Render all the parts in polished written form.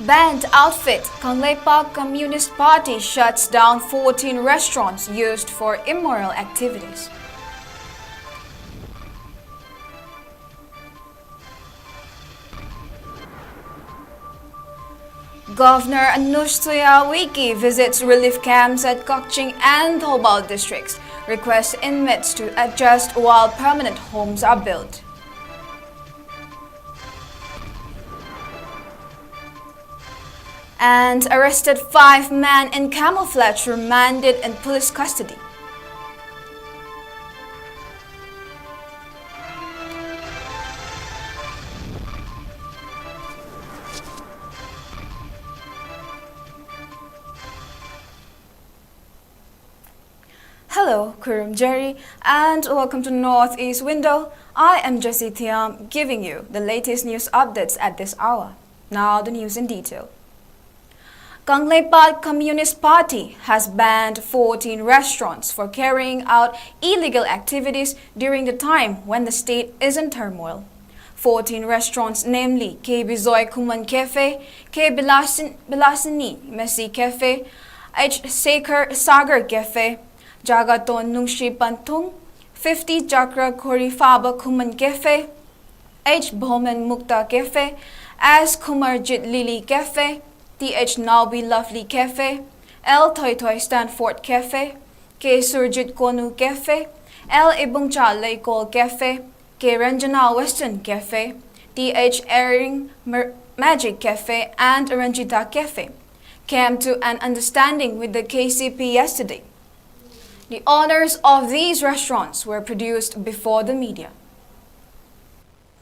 Banned outfit, 𝐂𝐤𝐈 Communist Party shuts down 14 restaurants used for immoral activities. Governor 𝐂𝐤𝐯𝐬 visits relief camps at 𝐶𝐞𝐤𝐯 and Thoubal districts, requests inmates to adjust while permanent homes are built. And arrested 5 men in camouflage remanded in police custody. Hello, Kurum Jerry, and welcome to Northeast Window. I am Jessie THIYAM, giving you the latest news updates at this hour. Now the news in detail. 𝐂𝐤𝐈 Communist Party has banned 14 restaurants for carrying out illegal activities during the time when the state is in turmoil. 14 restaurants, namely 𝐂𝐫𝐯𝐬 Cafe, 𝐂𝐿𝐴𝐻𝐶𝐤𝐸 Jagaton Nungshi Pantung, 50 Chakra Khorifaba Khuman Cafe, 𝐂𝐵HOMEN Mukta Cafe, 𝐂𝐿ACH Lily Cafe, 𝐻𝐿𝐴𝐻 Cafe, 𝐿𝐇𝐻 Stanford Cafe, 𝐂𝐍𝐞𝐰𝐬 Cafe, 𝐿𝐿ABONGCHA Cafe, 𝐂𝐿ARANJANA Western Cafe, 𝐻 Magic Cafe, and Ranjita Cafe came to an understanding with the KCP yesterday. The owners of these restaurants were produced before the media.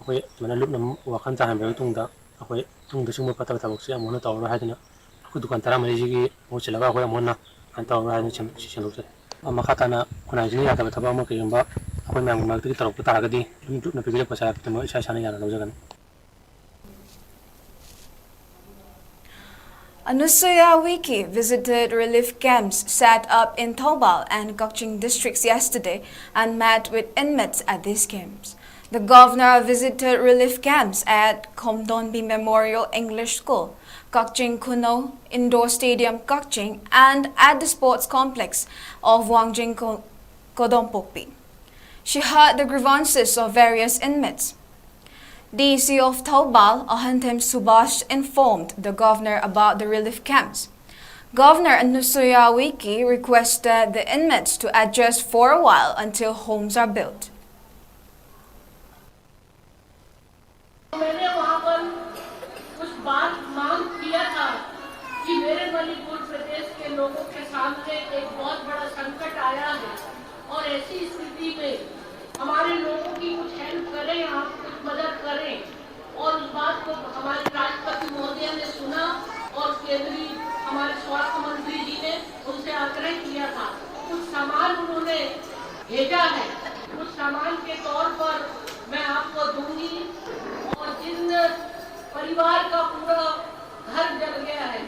𝐂𝐤𝐯𝐻 visited relief camps set up in Thoubal and 𝐶𝐞𝐤 districts yesterday and met with inmates at these camps. The governor visited relief camps at Komdonbi Memorial English School, 𝐶𝐞𝐤 Kuno Indoor Stadium 𝐶𝐞𝐤, and at the sports complex of Wangjing Kodompokpi. She heard the grievances of various inmates. DC of Thoubal, Ahantem Subhash, informed the governor about the relief camps. Governor 𝐂𝐤𝐯𝐬 requested the inmates to adjust for a while until homes are built. मैंने वहाँ पर कुछ बात मांग किया था कि मेरे मणिपुर प्रदेश के लोगों के सामने एक बहुत बड़ा संकट आया है और ऐसी स्थिति में हमारे लोगों की कुछ हेल्प करें, आप कुछ मदद करें। और उस बात को हमारे राष्ट्रपति महोदय ने सुना और केंद्रीय हमारे स्वास्थ्य मंत्री जी ने उनसे आग्रह किया था। कुछ सामान उन्होंने भेजा है, उस सामान के तौर पर मैं आपको दूंगी। और जिन परिवार का पूरा घर जल गया है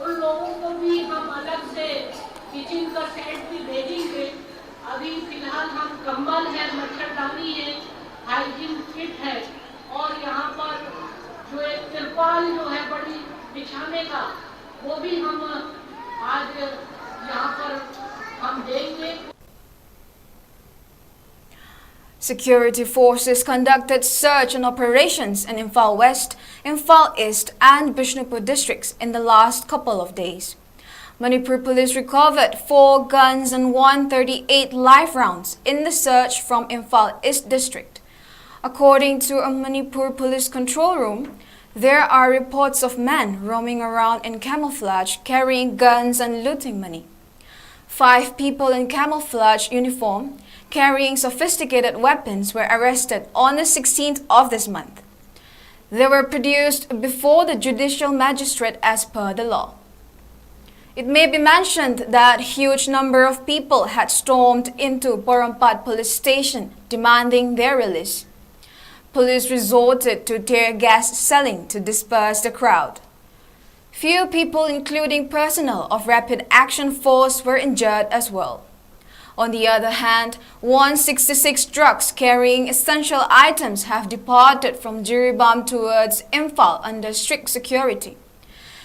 उन लोगों को भी हम अलग से किचन का सेट भी भेजेंगे। अभी फिलहाल हम कंबल है, मच्छरदानी है, हाइजीन किट है और यहाँ पर जो एक तिरपाल जो है बड़ी बिछाने का वो भी हम आज यहाँ पर हम देंगे। Security forces conducted search and operations in Imphal West, Imphal East, and Bishnupur districts in the last couple of days. Manipur police recovered 4 guns and 138 live rounds in the search from Imphal East district. According to a Manipur police control room, there are reports of men roaming around in camouflage carrying guns and looting money. 5 people in camouflage uniform carrying sophisticated weapons were arrested on the 16th of this month. They were produced before the judicial magistrate as per the law. It may be mentioned that a huge number of people had stormed into Porompat police station demanding their release. Police resorted to tear gas selling to disperse the crowd. Few people, including personnel of Rapid Action Force, were injured as well. On the other hand, 166 trucks carrying essential items have departed from Jiribam towards Imphal under strict security.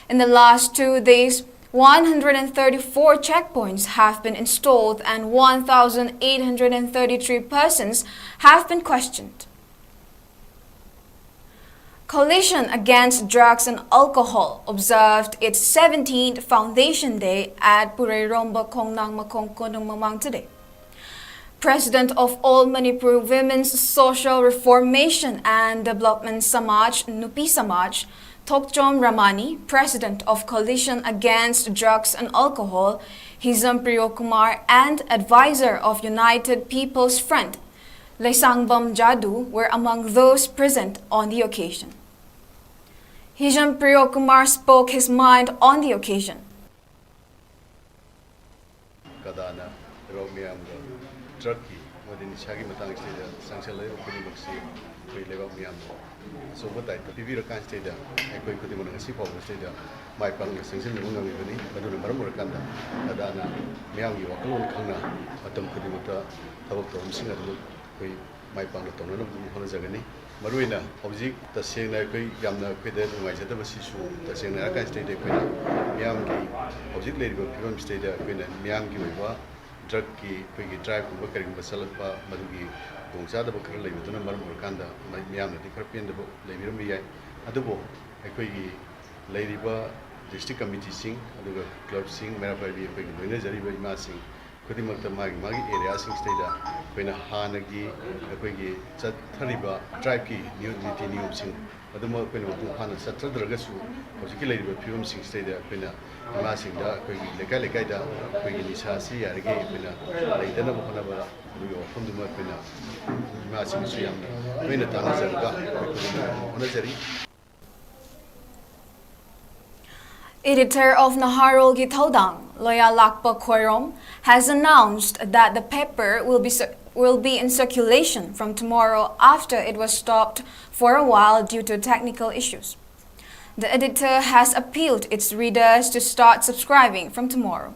In the last 2 days, 134 checkpoints have been installed and 1,833 persons have been questioned. Coalition Against Drugs and Alcohol observed its 17th Foundation Day at Pureromba 𝐂𝐲𝐬𝐿 today. President of All Manipur Women's Social Reformation and Development Samaj, Nupi Samaj, Thokchom Ramani, President of Coalition Against Drugs and Alcohol, 𝐍𝐞𝐰𝐬, and Advisor of United People's Front, 𝐍𝐞𝐰𝐬 were among those present on the occasion. 𝐍𝐞𝐰𝐬 spoke his mind on the occasion. Maruina, object the same like Yamna Quided, my Zetabasisu, the same Arkan State, Miamgi, object lady of Pivam State, Miamgi, Drugki, Quiggy Drive, Bukari, Basalapa, Madugi, Dongzada Bukari, Tuna Marmurkanda, my Miam, the Carpian, the Levirumia, Adubo, a Quiggy, Lady Ba, District Committee sing, Aduga Club sing, Marapabi, Winners, Ariba Massing. Kudimata Magi area sing state when a Hanagi, a Quiggy, Tariba, Driveki, newtv new sing, Adamo Peno, Hana Satra Dragasu, particularly with Pum sing state when a massing da, Quiggy, Legaida, Quiggy Nisasi, Argay, when a Laidana Honaba, Funduma Pena, Massing Siam, when a Tanazarga, Honazari. Editor of Naharol Githodang, Loya Lakpa Khoirom, has announced that the paper will be in circulation from tomorrow after it was stopped for a while due to technical issues. The editor has appealed its readers to start subscribing from tomorrow.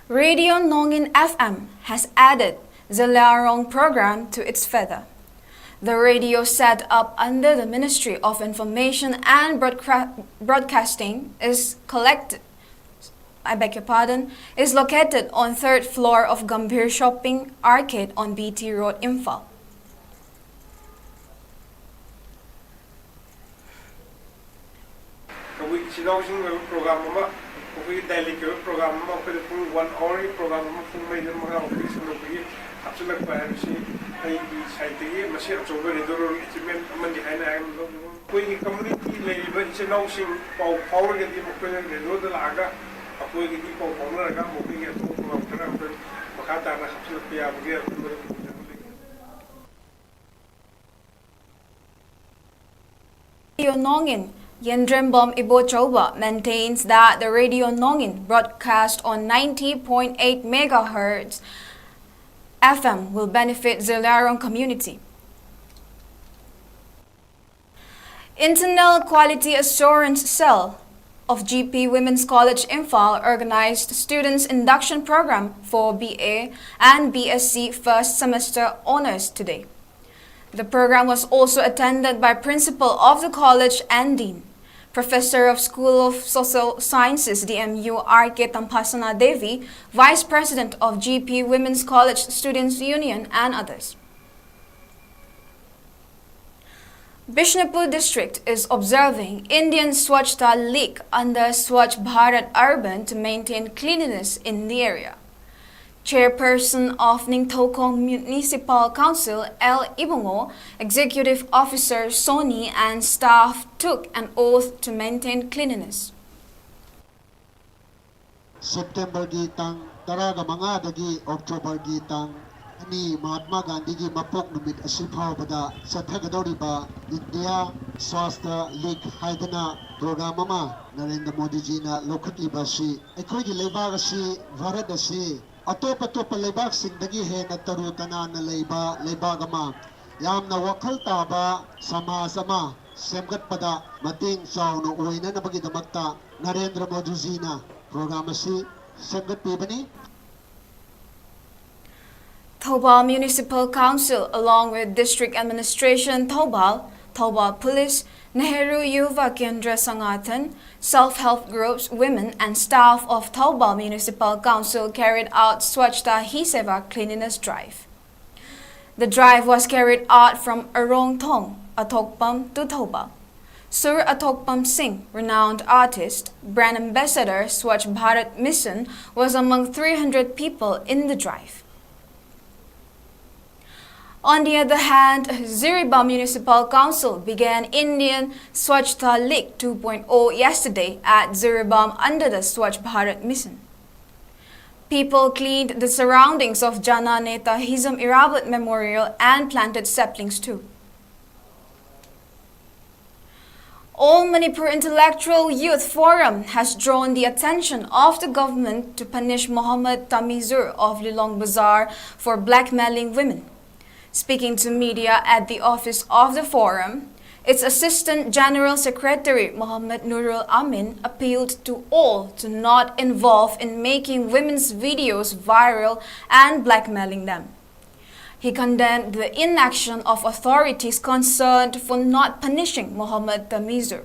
Radio Nongin FM has added Zelarong program to its feather. The radio set up under the Ministry of Information and Broadcasting is located on 3rd floor of Gambhir Shopping Arcade on BT Road, Imphal. Radio Nongin Yendrembom Ibochoba maintains that the Radio Nongin broadcast on 90.8 MHz FM will benefit Zelarong community. Internal Quality Assurance Cell of GP Women's College Imphal organized students induction program for BA and BSc first semester honors today. The program was also attended by Principal of the College and Dean, Professor of School of Social Sciences DMU R.K. Tampasana Devi, Vice President of GP Women's College Students Union, and others. Bishnupur district is observing Indian Swachhta League under Swachh Bharat Urban to maintain cleanliness in the area. Chairperson of Ningthokong Municipal Council 𝐿𝐸𝐸, Executive Officer Soni and staff took an oath to maintain cleanliness. September gitang taraga mga dagi October gitang ani Mahatma Gandhi gi mapok numit asiphaw bada sathagadoriba India Swasthya League haidana program ama Narendra Modi ji na lokhatliba si ekhoi gi leibag asi Bharat asi atop-atop leibag singdagi hena taru tanan na leibag ama yamna wakhal taba samaj ama semgat pada mating chawna oina na bagidamatta Narendra Modi ji na program asi semgat pibani. Thoubal Municipal Council along with District Administration Thoubal, Thoubal Police, Nehru Yuva Kendra Sangathan, self-help groups, women and staff of Thoubal Municipal Council carried out Swachhta Hi Seva Cleanliness Drive. The drive was carried out from Arong Thong, Athokpam to Thoubal. Sir Athokpam Singh, renowned artist, brand ambassador, Swachh Bharat Mission, was among 300 people in the drive. On the other hand, Ziribam Municipal Council began Indian Swachhta League 2.0 yesterday at Ziribam under the Swachh Bharat Mission. People cleaned the surroundings of Jana Neta Hizam Irabat Memorial and planted saplings too. All Manipur Intellectual Youth Forum has drawn the attention of the government to punish Mohammad Tamizur of Lilong Bazaar for blackmailing women. Speaking to media at the office of the forum, its Assistant General Secretary Mohammad Nurul Amin appealed to all to not involve in making women's videos viral and blackmailing them. He condemned the inaction of authorities concerned for not punishing Mohammad Tamizur.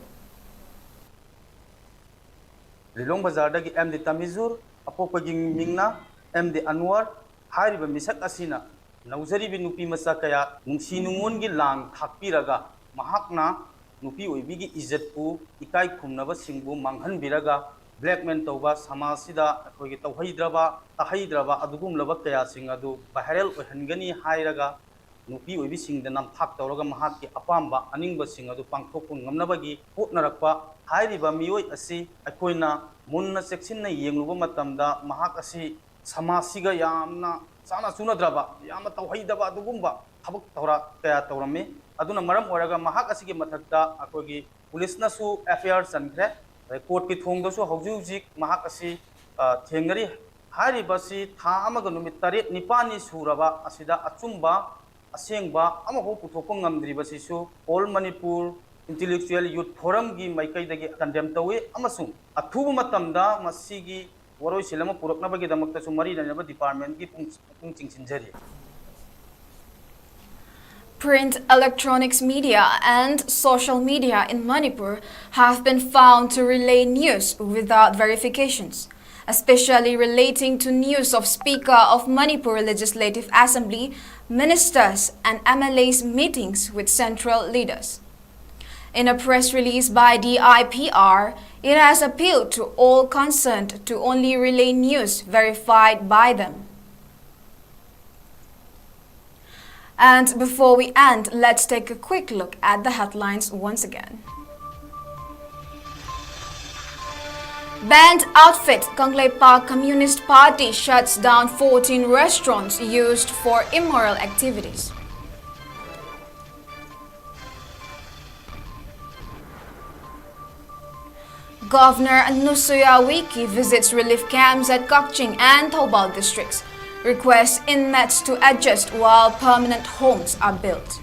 Lilong Bazaar dagi MD Tamizur apopaging mingna MD Anwar hariba misak asina nauzari binupi masakaya nungsinungon gi lang thakpiraga mahakna nupi oibigi izzatpu ikai khumnaba singbu manghan biraga blackmail tauba samasida akogi tahaidraba adugumlaba kaya sing adu viral ohangani hairaga nupi oibi singda nam thak tawraga mahakki apamba aningba sing adu pangthokpun ngamnabagi hotnarakpa hairiba mioi asi akoina munna section na yengluba matamda mahak asi samasiga yamna sana sunadraba yamna tawhaidaba adugumba thabak tawra kaya tawrami aduna maram oraga mahak asigi mathakta akogi police na su FIR sankhre court ki thong da su hauji mahak asi thengari hari basi tha amaga numit taret nipani suraba asida achumba asengba amaho puthokpa ngamdri basi su all Manipur Intellectual Youth Forum gi maikai dagi condemn tawe amasung athubu matamda masigi waroi silama purakna bagi damakta su mari danaba department gi pung chingsinjari. Print, electronics media and social media in Manipur have been found to relay news without verifications, especially relating to news of Speaker of Manipur Legislative Assembly, ministers and MLAs meetings with central leaders. In a press release by DIPR, it has appealed to all concerned to only relay news verified by them. And before we end, let's take a quick look at the headlines once again. Banned outfit Konglei Park Communist Party shuts down 14 restaurants used for immoral activities. Governor Nusuya Wiki visits relief camps at Kokching and Thoubal districts. Requests inmates to adjust while permanent homes are built.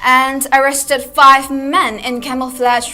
And arrested 5 men in camouflage